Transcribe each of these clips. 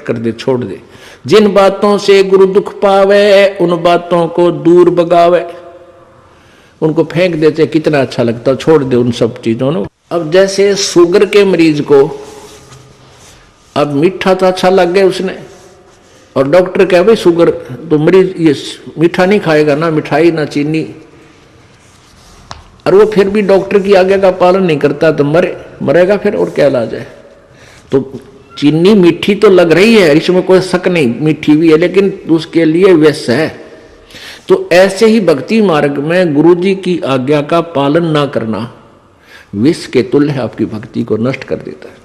कर दे, छोड़ दे। जिन बातों से गुरु दुख पावे उन बातों को दूर भगावे। उनको फेंक देते, कितना अच्छा लगता, छोड़ दे उन सब चीजों को। अब जैसे शुगर के मरीज को अब मीठा तो अच्छा लग गया उसने, और डॉक्टर कहे भाई शुगर तो मरीज ये मीठा नहीं खाएगा, ना मिठाई ना चीनी, और वो फिर भी डॉक्टर की आज्ञा का पालन नहीं करता तो मरेगा फिर, और क्या इलाज है। तो चीनी मीठी तो लग रही है, इसमें कोई शक नहीं, मीठी भी है, लेकिन उसके लिए विष है। तो ऐसे ही भक्ति मार्ग में गुरु जी की आज्ञा का पालन ना करना विष के तुल्य है, आपकी भक्ति को नष्ट कर देता है।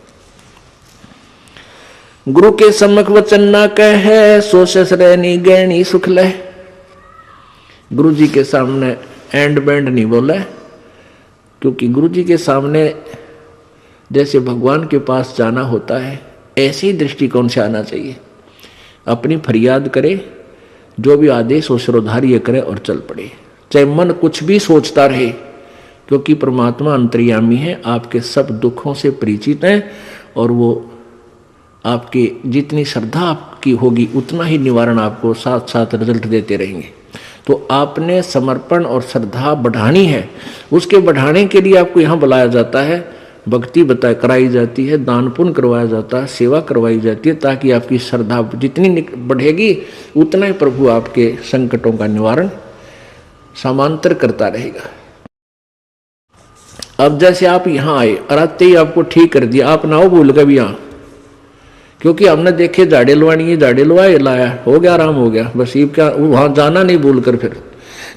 गुरु के सम्मुख वचन ना कहे सो ससरैनी गैनी सुख ले। गुरु जी के सामने एंड बैंड नहीं बोला, क्योंकि गुरु जी के सामने जैसे भगवान के पास जाना होता है ऐसे ही दृष्टिकोण से आना चाहिए। अपनी फरियाद करे, जो भी आदेश हो श्रोधार्य करे और चल पड़े, चाहे मन कुछ भी सोचता रहे, क्योंकि परमात्मा अंतर्यामी है, आपके सब दुखों से परिचित है, और वो आपके जितनी श्रद्धा आपकी होगी उतना ही निवारण आपको साथ साथ रिजल्ट देते रहेंगे। तो आपने समर्पण और श्रद्धा बढ़ानी है, उसके बढ़ाने के लिए आपको यहाँ बुलाया जाता है, भक्ति कराई जाती है, दान पुण्य करवाया जाता है, सेवा करवाई जाती है, ताकि आपकी श्रद्धा जितनी बढ़ेगी उतना ही प्रभु आपके संकटों का निवारण समांतर करता रहेगा। अब जैसे आप यहाँ आए और आते ही आपको ठीक कर दिया, आप ना हो भूल कभी यहाँ, क्योंकि हमने देखे झाड़े लवानी, झाड़े लवाए लाया, हो गया, आराम हो गया, बस ये क्या वहां जाना नहीं भूल कर फिर।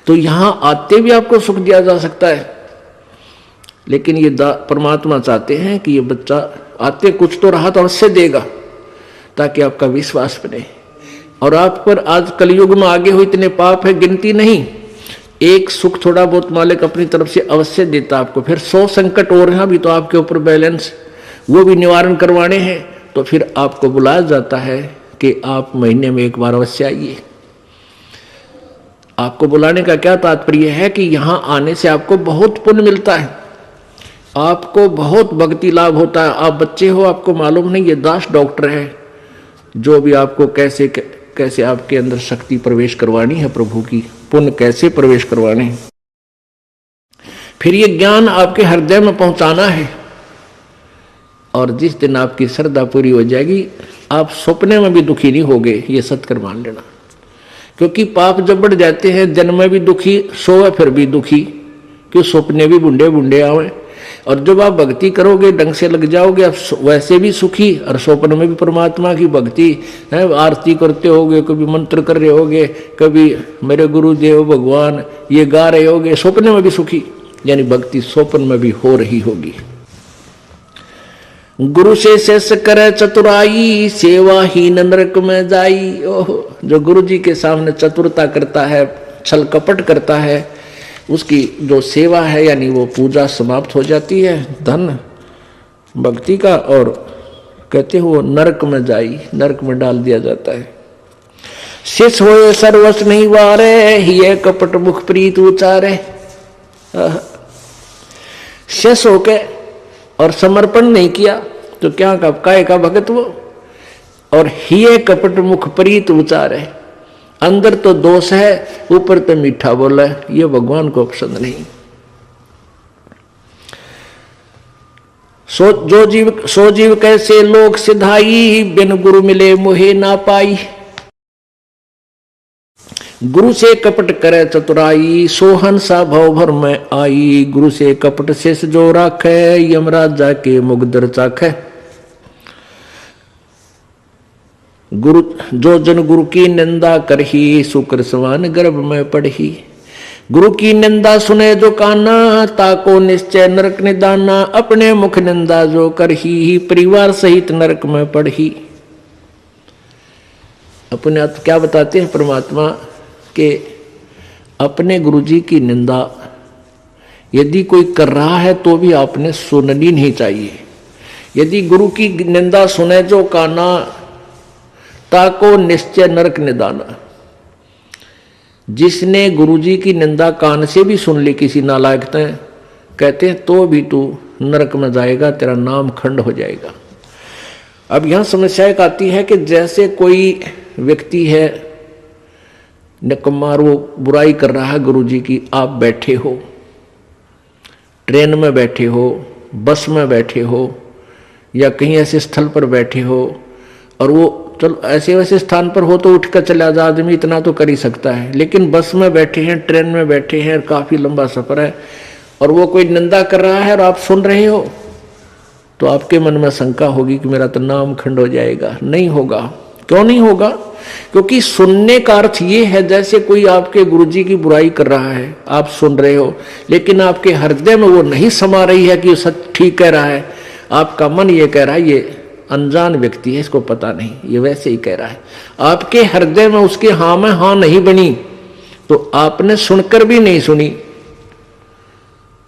तो यहाँ आते भी आपको सुख दिया जा सकता है, लेकिन ये परमात्मा चाहते हैं कि ये बच्चा आते कुछ तो राहत अवश्य देगा, ताकि आपका विश्वास बने। और आप पर आज कलयुग में आगे हो इतने पाप है, गिनती नहीं, एक सुख थोड़ा बहुत मालिक अपनी तरफ से अवश्य देता आपको। फिर 100 संकट और हैं भी तो आपके ऊपर बैलेंस, वो भी निवारण करवाने हैं, तो फिर आपको बुलाया जाता है कि आप महीने में एक बार अवश्य आइए। आपको बुलाने का क्या तात्पर्य है कि यहाँ आने से आपको बहुत पुण्य मिलता है, आपको बहुत भक्ति लाभ होता है। आप बच्चे हो, आपको मालूम नहीं, ये दास डॉक्टर है जो भी आपको कैसे कैसे आपके अंदर शक्ति प्रवेश करवानी है, प्रभु की पुण्य कैसे प्रवेश करवाने हैं, फिर ये ज्ञान आपके हृदय में पहुंचाना है। और जिस दिन आपकी श्रद्धा पूरी हो जाएगी, आप सपने में भी दुखी नहीं होगे, ये सत्कर मान लेना। क्योंकि पाप जब बढ़ जाते हैं, जन्म में भी दुखी, सोए फिर भी दुखी, क्यों सपने भी बुंडे बुंडे आवे। और जब आप भक्ति करोगे, ढंग से लग जाओगे, आप वैसे भी सुखी, और स्वप्न में भी परमात्मा की भक्ति है, आरती करते होगे, कभी मंत्र कर रहे होगे, कभी मेरे गुरुदेव भगवान ये गा रहे होगे, स्वप्न में भी सुखी, यानी भक्ति स्वप्न में भी हो रही होगी। गुरु से शेष करे चतुराई, सेवाहीन नरक में जाई। ओहो, जो गुरु जी के सामने चतुरता करता है, छल कपट करता है, उसकी जो सेवा है यानी वो पूजा समाप्त हो जाती है, धन भक्ति का, और कहते हो नरक में जाई, नरक में डाल दिया जाता है। शेष होए सर्वस नहीं वारे, ये कपट मुख प्रीत उचारे। शेष होके और समर्पण नहीं किया तो क्या काय का भगत वो, और हिये कपट मुख प्रीत उचारे। अंदर तो दोष है, ऊपर तो मीठा बोला है, ये भगवान को पसंद नहीं। सो जीव कैसे लोग सिधाई, बिन गुरु मिले मोहे ना पाई। गुरु से कपट करे चतुराई, सोहन सा भव भर में आई। गुरु से कपट शेष जो राखे, यमराज जाके मुगदर चाखे। गुरु जो जन गुरु की निंदा करही, शुक्र समान गर्भ में पढ़ही। गुरु की निंदा सुने जो काना, ताको निश्चय नरक निदाना। अपने मुख निंदा जो करही, परिवार सहित नरक में पढ़ही। अपने आप क्या बताते हैं परमात्मा के, अपने गुरुजी की निंदा यदि कोई कर रहा है तो भी आपने सुननी नहीं चाहिए। यदि गुरु की निंदा सुने जो काना, ताको निश्चय नरक निदाना। जिसने गुरुजी की निंदा कान से भी सुन ली किसी नालायक ने, कहते हैं तो भी तू नरक में जाएगा, तेरा नाम खंड हो जाएगा। अब यहां समस्या एक आती है कि जैसे कोई व्यक्ति है निकम्मा, वो बुराई कर रहा है गुरुजी की, आप बैठे हो, ट्रेन में बैठे हो, बस में बैठे हो, या कहीं ऐसे स्थल पर बैठे हो, और वो चलो ऐसे वैसे स्थान पर हो तो उठ कर चला जा, आदमी इतना तो कर ही सकता है। लेकिन बस में बैठे हैं, ट्रेन में बैठे हैं, काफी लंबा सफर है, और वो कोई निंदा कर रहा है और आप सुन रहे हो, तो आपके मन में शंका होगी कि मेरा तो नाम खंड हो जाएगा। नहीं होगा। क्यों नहीं होगा? क्योंकि सुनने का अर्थ ये है, जैसे कोई आपके गुरुजी की बुराई कर रहा है, आप सुन रहे हो, लेकिन आपके हृदय में वो नहीं समा रही है कि वो सच ठीक कह रहा है। आपका मन ये कह रहा है ये अनजान व्यक्ति है, इसको पता नहीं, ये वैसे ही कह रहा है। आपके हृदय में उसके हाँ में हाँ नहीं बनी, तो आपने सुनकर भी नहीं सुनी।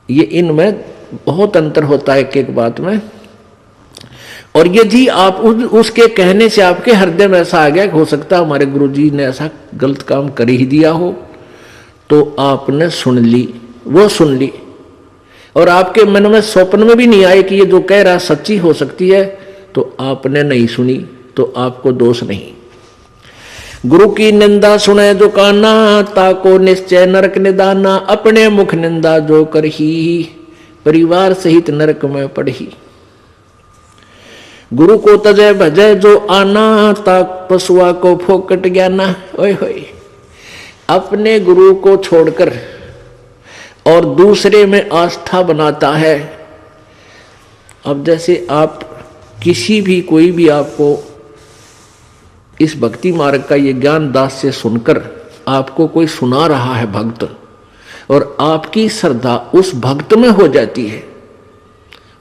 ये इनमें बहुत अंतर होता है एक एक बात में। और यदि आप उसके कहने से आपके हृदय में ऐसा आ गया कि हो सकता है हमारे गुरुजी ने ऐसा गलत काम कर ही दिया हो, तो आपने सुन ली, वो सुन ली, और आपके मन में स्वप्न में भी नहीं आए कि ये जो कह रहा सच्ची हो सकती है, तो आपने नहीं सुनी, तो आपको दोष नहीं। गुरु की निंदा सुने जो काना, ताको निश्चय नरक निदाना। अपने मुख निंदा जो करही, परिवार सहित नरक में पड़ही। गुरु को तजय भजय जो आना, ताक पशुआ को फोकट ज्ञाना। ओए होए, अपने गुरु को छोड़कर और दूसरे में आस्था बनाता है। अब जैसे आप किसी भी कोई भी आपको इस भक्ति मार्ग का ये ज्ञान दास से सुनकर आपको कोई सुना रहा है भक्त, और आपकी श्रद्धा उस भक्त में हो जाती है,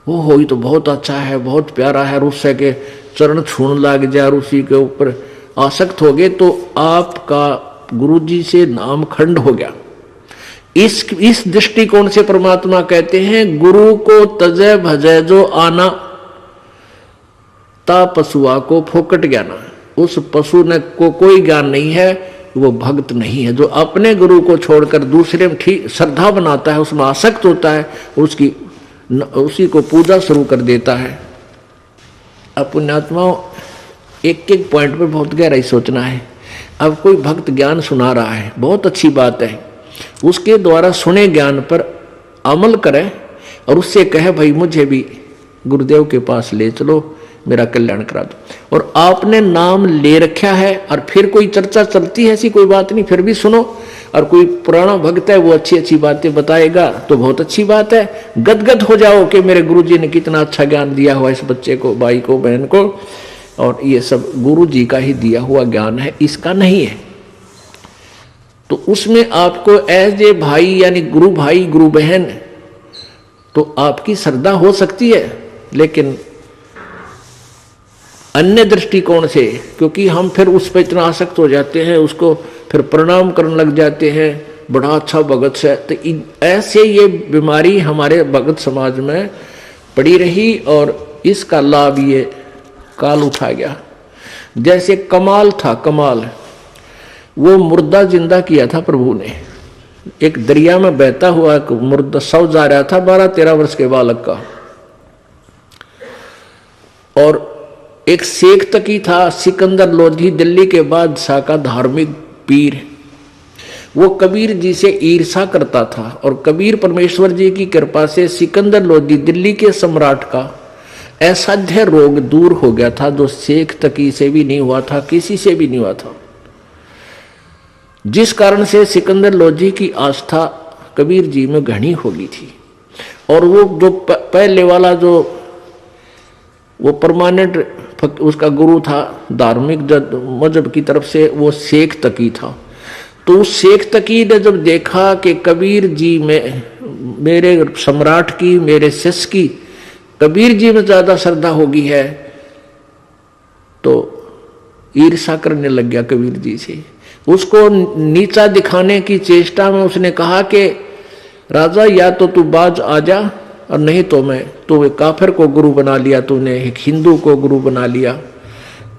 वो हो ही तो बहुत अच्छा है, बहुत प्यारा है, और उससे के चरण छूने लग जाए और उसी के ऊपर आसक्त हो गए, तो आपका गुरुजी से नाम खंड हो गया। इस दृष्टिकोण से परमात्मा कहते हैं गुरु को तजय भजय जो आना, ता पशुआ को फोकट ज्ञाना। उस पशु ने को कोई ज्ञान नहीं है, वो भक्त नहीं है। जो अपने गुरु को छोड़कर दूसरे में ठीक श्रद्धा बनाता है, उसमें आसक्त होता है, उसी को पूजा शुरू कर देता है। अब पुण्यात्माओं, एक एक पॉइंट पर बहुत गहराई सोचना है। अब कोई भक्त ज्ञान सुना रहा है, बहुत अच्छी बात है, उसके द्वारा सुने ज्ञान पर अमल करे और उससे कहे भाई मुझे भी गुरुदेव के पास ले चलो, मेरा कल्याण करा दो। और आपने नाम ले रखा है और फिर कोई चर्चा चलती है, ऐसी कोई बात नहीं, फिर भी सुनो। और कोई पुराना भक्त है, वो अच्छी अच्छी बातें बताएगा तो बहुत अच्छी बात है, गदगद हो जाओ कि मेरे गुरुजी ने कितना अच्छा ज्ञान दिया हुआ इस बच्चे को, भाई को, बहन को, और ये सब गुरुजी का ही दिया हुआ ज्ञान है, इसका नहीं है। तो उसमें आपको एज ए भाई यानी गुरु भाई गुरु बहन तो आपकी श्रद्धा हो सकती है, लेकिन अन्य दृष्टिकोण से, क्योंकि हम फिर उस पर इतना आसक्त हो जाते हैं, उसको फिर प्रणाम करने लग जाते हैं, बड़ा अच्छा भगत है, तो ऐसे ये बीमारी हमारे भगत समाज में पड़ी रही और इसका लाभ ये काल उठा गया। जैसे कमाल था, कमाल वो मुर्दा जिंदा किया था प्रभु ने। एक दरिया में बहता हुआ मुर्दा शव जा रहा था 12-13 वर्ष के बालक का, और एक शेख तकी था सिकंदर लोधी, दिल्ली के बादशाह का धार्मिक पीर। वो कबीर जी से ईर्षा करता था, और कबीर परमेश्वर जी की कृपा से सिकंदर लोधी दिल्ली के सम्राट का असाध्य रोग दूर हो गया था, जो शेख तकी से भी नहीं हुआ था, किसी से भी नहीं हुआ था। जिस कारण से सिकंदर लोधी की आस्था कबीर जी में घनी हो गई थी। और वो जो पहले वाला जो वो परमानेंट उसका गुरु था धार्मिक मजहब की तरफ से, वो शेख तकी था। तो उस शेख तकी ने जब देखा कि कबीर जी में, मेरे सम्राट की, मेरे शिष्य की कबीर जी में ज्यादा श्रद्धा होगी है, तो ईर्षा करने लग गया कबीर जी से। उसको नीचा दिखाने की चेष्टा में उसने कहा कि राजा या तो तू बाज आ जा, और नहीं तो मैं, तो एक काफिर को गुरु बना लिया तूने, एक हिंदू को गुरु बना लिया,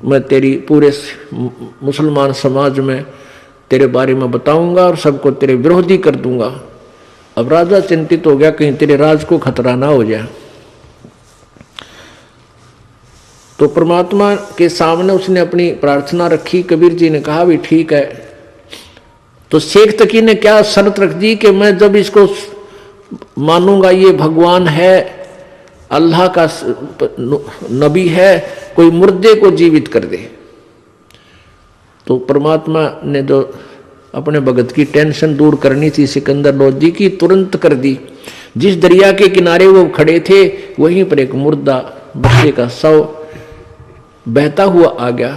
मैं तेरी पूरे मुसलमान समाज में तेरे बारे में बताऊंगा और सबको तेरे विरोधी कर दूंगा। अब राजा चिंतित हो गया कहीं तेरे राज को खतरा ना हो जाए। तो परमात्मा के सामने उसने अपनी प्रार्थना रखी। कबीर जी ने कहा भी ठीक है। तो शेख तकी ने क्या शर्त रख दी कि मैं जब इसको मानूंगा ये भगवान है, अल्लाह का नबी है, कोई मुर्दे को जीवित कर दे। तो परमात्मा ने जो अपने भगत की टेंशन दूर करनी थी सिकंदर लोधी की, तुरंत कर दी। जिस दरिया के किनारे वो खड़े थे वहीं पर एक मुर्दा बच्चे का शव बहता हुआ आ गया।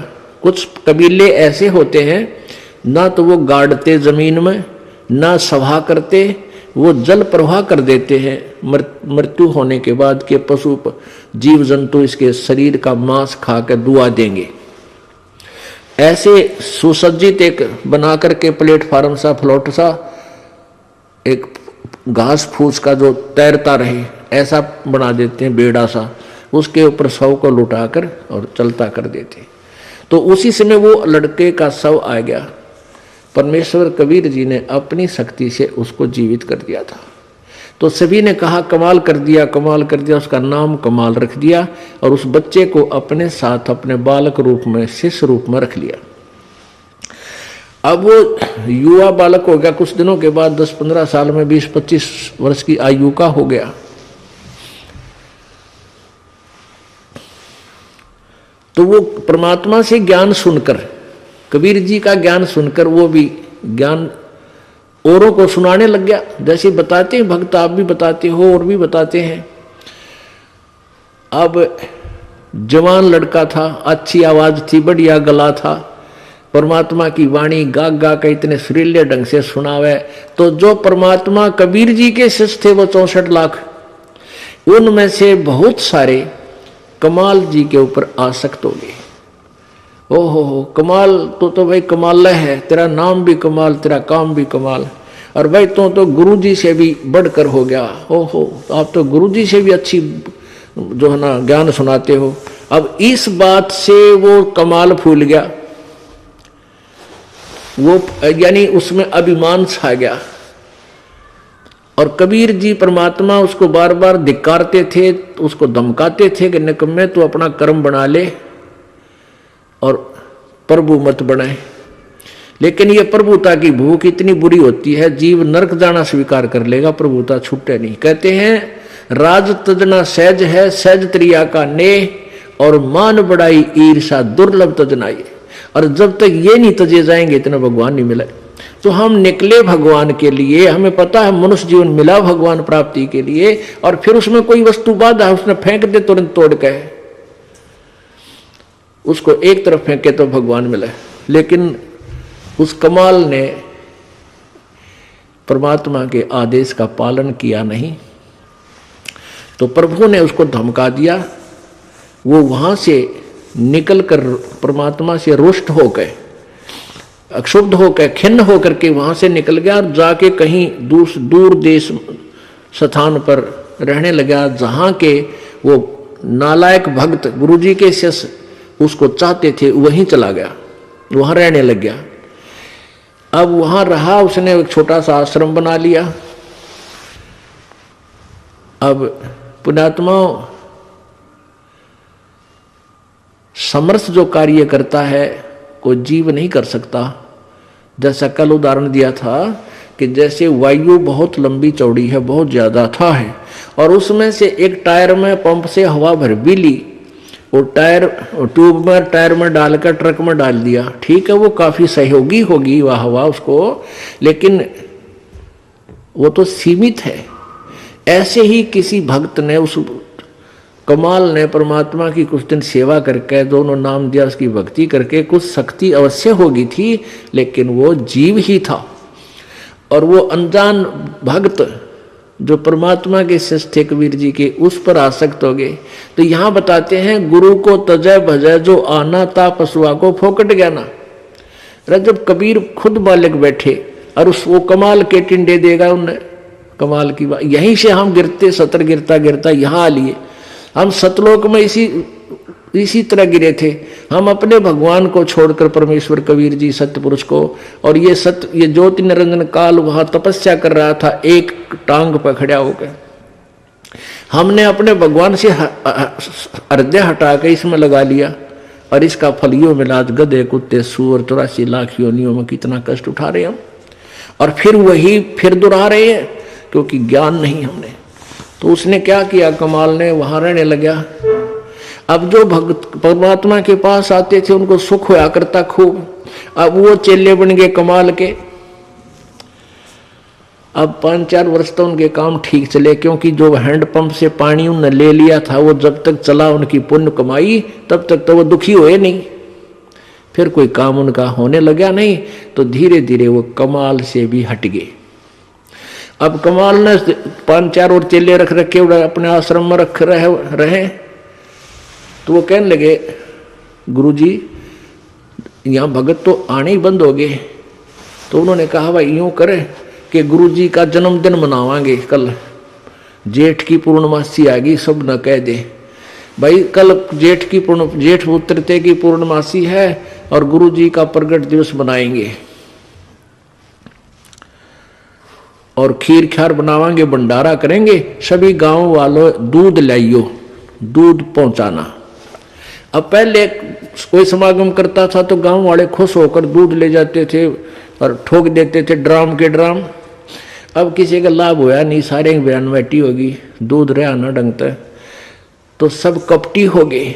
कुछ कबीले ऐसे होते हैं, ना तो वो गाड़ते जमीन में, ना सभा करते, वो जल प्रवाह कर देते हैं मृत्यु होने के बाद के पशु जीव जंतु इसके शरीर का मांस खा कर दुआ देंगे। ऐसे सुसज्जित एक बना करके प्लेटफार्म सा, फ्लोट सा, एक घास फूस का जो तैरता रहे ऐसा बना देते हैं, बेड़ा सा, उसके ऊपर शव को लुटाकर और चलता कर देते। तो उसी समय वो लड़के का शव आ गया। परमेश्वर कबीर जी ने अपनी शक्ति से उसको जीवित कर दिया था। तो सभी ने कहा कमाल कर दिया, कमाल कर दिया। उसका नाम कमाल रख दिया और उस बच्चे को अपने साथ अपने बालक रूप में, शिष्य रूप में रख लिया। अब वो युवा बालक हो गया। कुछ दिनों के बाद 10-15 साल में 20-25 वर्ष की आयु का हो गया। तो वो परमात्मा से ज्ञान सुनकर, कबीर जी का ज्ञान सुनकर वो भी ज्ञान औरों को सुनाने लग गया। जैसे बताते हैं भक्त, आप भी बताते हो और भी बताते हैं। अब जवान लड़का था, अच्छी आवाज थी, बढ़िया गला था, परमात्मा की वाणी गा गा के इतने सुरीले ढंग से सुनावे। तो जो परमात्मा कबीर जी के शिष्य थे वो 64 लाख, उनमें से बहुत सारे कमाल जी के ऊपर आसक्त हो गए। ओहो कमाल तो भाई कमाल है, तेरा नाम भी कमाल, तेरा काम भी कमाल, और भाई तो गुरु जी से भी बढ़कर हो गया। ओहो आप तो गुरु जी से भी अच्छी जो है ना ज्ञान सुनाते हो। अब इस बात से वो कमाल फूल गया, वो यानी उसमें अभिमान छा गया। और कबीर जी परमात्मा उसको बार बार धिक्कारते थे, उसको धमकाते थे कि निकम्मे तू अपना कर्म बना ले और प्रभु मत बनाए। लेकिन ये प्रभुता की भूख इतनी बुरी होती है, जीव नरक जाना स्वीकार कर लेगा, प्रभुता छूटे नहीं। कहते हैं राज तजना सहज है, सहज त्रिया का नेह, और मान बढ़ाई ईर्षा दुर्लभ तजनाई। और जब तक ये नहीं तजे जाएंगे इतना भगवान नहीं मिले। तो हम निकले भगवान के लिए, हमें पता है मनुष्य जीवन मिला भगवान प्राप्ति के लिए, और फिर उसमें कोई वस्तु बाधा उसने फेंक दे तुरंत तोड़ के, उसको एक तरफ फेंके तो भगवान मिले। लेकिन उस कमाल ने परमात्मा के आदेश का पालन किया नहीं, तो प्रभु ने उसको धमका दिया। वो वहां से निकलकर परमात्मा से रुष्ट होकर, अक्षुब्ध होकर, खिन्न होकर के वहां से निकल गया और जाके कहीं दूर देश स्थान पर रहने लगा, जहां के वो नालायक भक्त गुरुजी के शिष्य उसको चाहते थे, वहीं चला गया, वहां रहने लग गया। अब वहां रहा, उसने एक छोटा सा आश्रम बना लिया। अब पुण्यात्मा समर्थ जो कार्य करता है कोई जीव नहीं कर सकता। जैसा कल उदाहरण दिया था कि जैसे वायु बहुत लंबी चौड़ी है, बहुत ज्यादा था है, और उसमें से एक टायर में पंप से हवा भर भी ली, वो टायर ट्यूब में टायर में डालकर ट्रक में डाल दिया, ठीक है वो काफी सहयोगी होगी वह हवा उसको, लेकिन वो तो सीमित है। ऐसे ही किसी भक्त ने, उस कमाल ने परमात्मा की कुछ दिन सेवा करके, दोनों नाम दिया, उसकी भक्ति करके कुछ शक्ति अवश्य होगी थी, लेकिन वो जीव ही था। और वो अनजान भक्त जो परमात्मा के शिष्य थे कबीर जी के, उस पर आसक्त हो गए। तो यहाँ बताते हैं गुरु को तजय भजय जो आना ता पशुआ को फोकट गया ना। जब कबीर खुद बालक बैठे और उस वो कमाल के टिंडे देगा उन्हें, कमाल की बात। यहीं से हम गिरते, सतर गिरता गिरता यहाँ आ लिए। हम सतलोक में इसी तरह गिरे थे। हम अपने भगवान को छोड़कर परमेश्वर कबीर जी सत्य पुरुष को, और ये ज्योति निरंजन काल वहां तपस्या कर रहा था एक टांग पर खड़ा होकर। हमने अपने भगवान से हृदय हटा के इसमें लगा लिया और इसका फल यूं मिला, गधे कुत्ते सूअर 84 लाख योनियों में कितना कष्ट उठा रहे हम, और फिर वही फिर दोहरा रहे हैं क्योंकि ज्ञान नहीं हमने। तो उसने क्या किया, कमाल ने वहां रहने लगा। अब जो भक्त परमात्मा के पास आते थे उनको सुख होया करता खूब, अब वो चेले बन गए कमाल के। अब 5-4 वर्ष तो उनके काम ठीक चले, क्योंकि जो हैंडपंप से पानी उन्होंने ले लिया था वो जब तक चला उनकी पुण्य कमाई, तब तक तो वो दुखी हुए नहीं। फिर कोई काम उनका होने लगा नहीं, तो धीरे धीरे वो कमाल से भी हट गए। अब कमाल ने 5-4 और चेले रख रखे अपने आश्रम में रख रहे, तो वो कहने लगे गुरुजी यहाँ भगत तो आने ही बंद हो गए। तो उन्होंने कहा भाई यूं करे कि गुरुजी का जन्मदिन मनावांगे कल, जेठ की पूर्णमासी आ गई, सब न कह दे भाई कल जेठ उतरते की पूर्णमासी है और गुरुजी का प्रगट दिवस मनाएंगे और खीर खार बनावांगे, भंडारा करेंगे, सभी गांव वालों दूध लाइयो, दूध पहुंचाना। अब पहले कोई समागम करता था तो गांव वाले खुश होकर दूध ले जाते थे और ठोक देते थे ड्राम के ड्राम। अब किसी का लाभ होया नहीं, सारे की बयानवटी होगी, दूध रहा ना ढंगता, तो सब कपटी हो गए।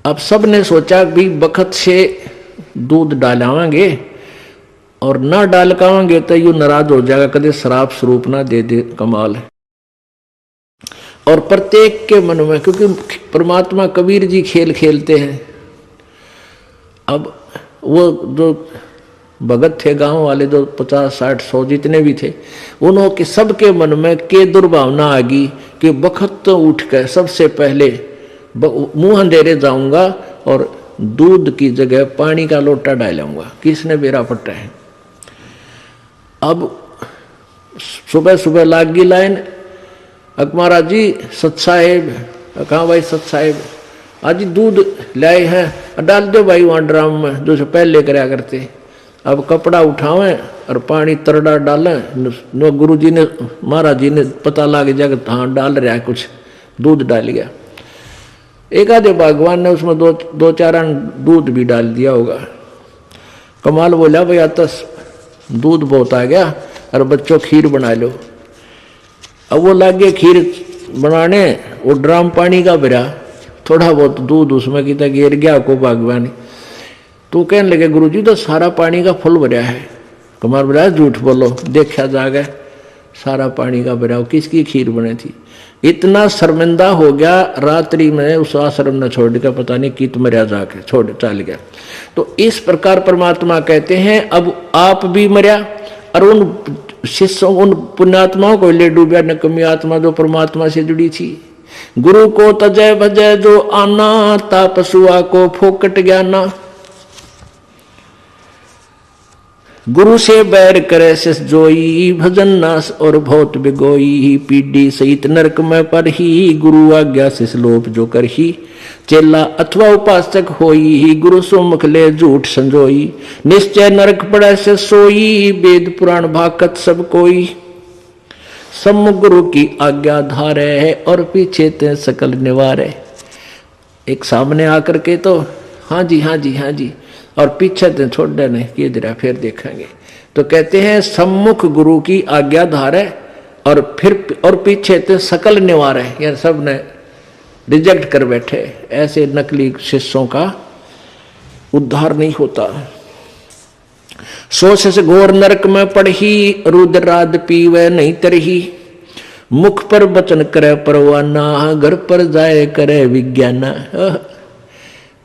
अब सब ने सोचा भी बखत से दूध डालावांगे और ना डाल कावांगे तो यू नाराज हो जाएगा, कदे शराब स्वरूप ना दे दे। कमाल है। और प्रत्येक के मन में, क्योंकि परमात्मा कबीर जी खेल खेलते हैं। अब वो जो भगत थे गांव वाले, जो 50, 60, 100 जितने भी थे, उन्होंने सबके मन में के दुर्भावना आ गई कि बखत तो उठ कर सबसे पहले मुंह अंधेरे जाऊंगा और दूध की जगह पानी का लोटा डालूंगा, किसने बेरा पट्टा है। अब सुबह सुबह लाग गई लाइन, अकमारा जी सत साहेब, कहाँ भाई सत साहेब, आज दूध लाए हैं, डाल दो भाई वहाँ ड्राम में जो पहले कराया करते। अब कपड़ा उठावें और पानी तरड़ा डालें, नो गुरुजी ने महाराज जी ने पता लग जाएगा हाँ डाल रहा है कुछ, दूध डाल गया। एक आधे भगवान ने उसमें दो चार दूध भी डाल दिया होगा। कमाल बोला भाई आता दूध बहुत आ गया और बच्चों खीर बना लो। अब वो लगे खीर बनाने, वो ड्राम पानी का भरा, थोड़ा बहुत दूध उसमें कितना गिर गया को भगवान। तो कहने लगे गुरुजी तो सारा पानी का फुल भरा है। कमाल बोला झूठ बोलो, देखा जाएगा सारा पानी का भरा, किसकी खीर बनी थी। इतना शर्मिंदा हो गया, रात्रि में उस आश्रम ने छोड़ दिया, पता नहीं कित मरिया जाके छोड़ चल गया। तो इस प्रकार परमात्मा कहते हैं अब आप भी मरिया और उन शिष्यों उन पुण्यात्माओं को ले डूबा, नकमी आत्मा जो परमात्मा से जुड़ी थी। गुरु को तजय भजय जो आना, तापसुआ को फोकट ज्ञाना। गुरु से बैर करे शिष जोई, भजन नाश और बहुत बिगोई। पीढ़ी सहित नरक में पर ही, गुरु आज्ञा शिष लोप जो कर ही। चेला अथवा उपासक होई, गुरु सुमुख ले झूठ संजोई। निश्चय नरक पड़े से सोई, वेद पुराण भाकत सब कोई। सम्मुख गुरु की आज्ञा धारे, और पीछे ते सकल निवारे। एक सामने आकर के तो हाँ जी हाँ जी हाँ जी, और पीछे ते छोड़ देने कि इधर फिर देखेंगे। तो कहते हैं सम्मुख गुरु की आज्ञा धारे और फिर और पीछे ते सकल निवारे, यार सब ने रिजेक्ट कर बैठे। ऐसे नकली शिष्यों का उद्धार नहीं होता। सोच से घोर नरक में पड़ही, रुद्राद पीवे नहीं तरही। मुख पर वचन करे परवाना, घर पर जाए करे विज्ञाना।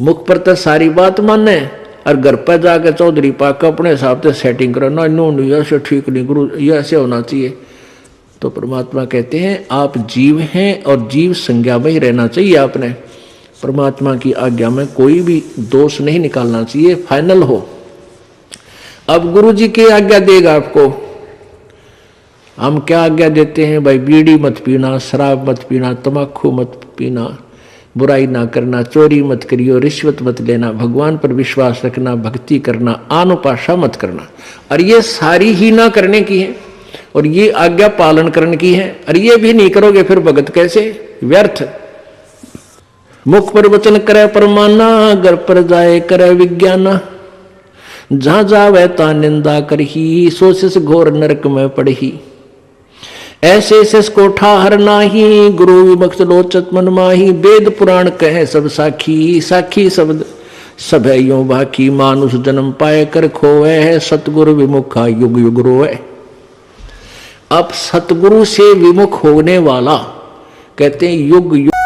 मुख पर तो सारी बात माने और घर पर जाकर चौधरी पाक अपने हिसाब से सेटिंग करना, नो ऐसे ठीक नहीं गुरु, ये ऐसे होना चाहिए। तो परमात्मा कहते हैं आप जीव हैं और जीव संज्ञा में ही रहना चाहिए। आपने परमात्मा की आज्ञा में कोई भी दोष नहीं निकालना चाहिए, फाइनल हो। अब गुरु जी की आज्ञा देगा आपको। हम क्या आज्ञा देते हैं भाई, बीड़ी मत पीना, शराब मत पीना, तम्बाकू मत पीना, बुराई ना करना, चोरी मत करियो, रिश्वत मत लेना, भगवान पर विश्वास रखना, भक्ति करना, आन पाशा मत करना। और ये सारी ही ना करने की है। और ये आज्ञा पालन करने की है। और ये भी नहीं करोगे फिर भगत कैसे, व्यर्थ। मुख पर वचन करे परमाना, घर पर जाए करे विज्ञाना। जहां जावे ता निंदा करही, सोच घोर नरक में पड़ही। ऐसे शेष को ठाहर नाही, गुरु विमुक्त लोचत मन माही। वेद पुराण कहे सब साखी, साखी शब्द सब है यो बाकी। मानुष जन्म पाए कर खोए है, सतगुरु विमुखा युग युग रोए। अब सतगुरु से विमुख होने वाला कहते हैं युग युग